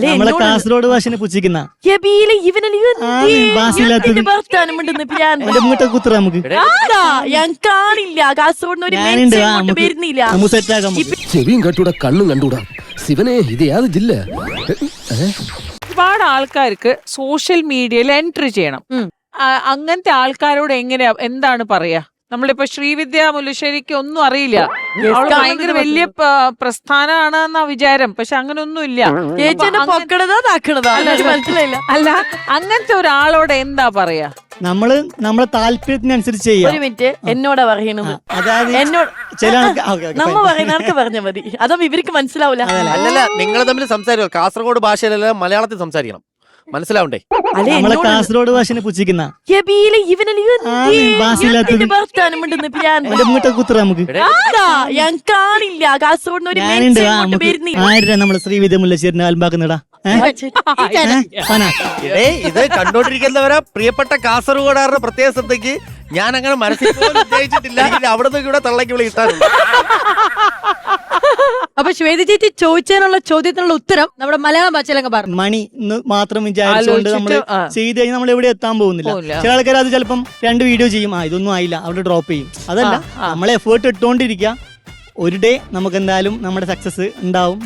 നമ്മളെ കാസർഗോഡ് ഭാഷനെ പുച്ഛിക്കുന്ന കുത്തുറ നമുക്ക് ഞാൻ കാണില്ല കാസർഗോഡ് വരുന്നില്ല. ചെവിയും കണ്ടൂടാ കണ്ണും കണ്ടൂടാ ശിവനെ ഇത് യാത് ജില്ല. ഒരുപാട് ആൾക്കാർക്ക് സോഷ്യൽ മീഡിയയിൽ എൻട്രി ചെയ്യണം. അങ്ങനത്തെ ആൾക്കാരോട് എങ്ങനെയാ എന്താണ് പറയാ? നമ്മളിപ്പോ ശ്രീവിദ്യ മുല്ലശ്ശേരിക്ക് ഒന്നും അറിയില്ല, അവള് ഭയങ്കര വലിയ പ്രസ്ഥാനമാണെന്നാ വിചാരം, പക്ഷെ അങ്ങനെ ഒന്നും ഇല്ല. അല്ല, അങ്ങനത്തെ ഒരാളോട് എന്താ പറയാ? നമ്മളെ താല്പര്യത്തിനനുസരിച്ച് ചെയ്യാം. ഒരു മിനിറ്റ്, എന്നോടാ പറയണത്. അതായത് എന്നോട് നമ്മ പറയുന്നവർക്ക് പറഞ്ഞാൽ മതി, അതാ ഇവർക്ക് മനസ്സിലാവൂല. അല്ലല്ല, നിങ്ങൾ തമ്മിൽ സംസാരിക്കണം. കാസർഗോഡ് ഭാഷയിലല്ല, മലയാളത്തിൽ സംസാരിക്കണം. മനസ്സിലാവണ്ടേ? നമ്മളെ കാസർഗോഡ് ഭാഷനെ പുച്ഛിക്കുന്ന കുത്തുറ നമുക്ക് ഞാൻ കാണില്ല കാസർഗോഡ് ആരാ നമ്മളെ ശ്രീവിദ്യ മുല്ലശ്ശേരിനെ അൽബാക്കുന്നിടാ. ഇത് കണ്ടോണ്ടിരിക്കുന്നവരെ പ്രിയപ്പെട്ട കാസർഗോഡാരുടെ പ്രത്യേക ശ്രദ്ധയ്ക്ക് ഞാൻ അങ്ങനെ മനസ്സിൽ പോലും ഉദ്ദേശിച്ചിട്ടില്ല. അവിടെ നിന്ന് ഇവിടെ തള്ളക്ക് വിളി കിട്ടാറുണ്ട്. അപ്പൊ ശ്വേത ചേച്ചി ചോദിച്ചതിനുള്ള ചോദ്യത്തിനുള്ള ഉത്തരം നമ്മുടെ മലയാളം ഭാഷയിലൊക്കെ പറഞ്ഞു. മണി മാത്രം വിചാരിച്ചുകൊണ്ട് നമ്മൾ ചെയ്ത് കഴിഞ്ഞാൽ നമ്മൾ എവിടെ എത്താൻ പോകുന്നില്ല. ചില ആൾക്കാർ അത് ചിലപ്പം 2 വീഡിയോ ചെയ്യും, ഇതൊന്നും ആയില്ല, അവിടെ ഡ്രോപ്പ് ചെയ്യും. അതല്ല, നമ്മൾ എഫേർട്ട് ഇട്ടുകൊണ്ടിരിക്കുക. ഒരു ഡേ നമുക്ക് എന്തായാലും നമ്മുടെ സക്സസ് ഉണ്ടാവും.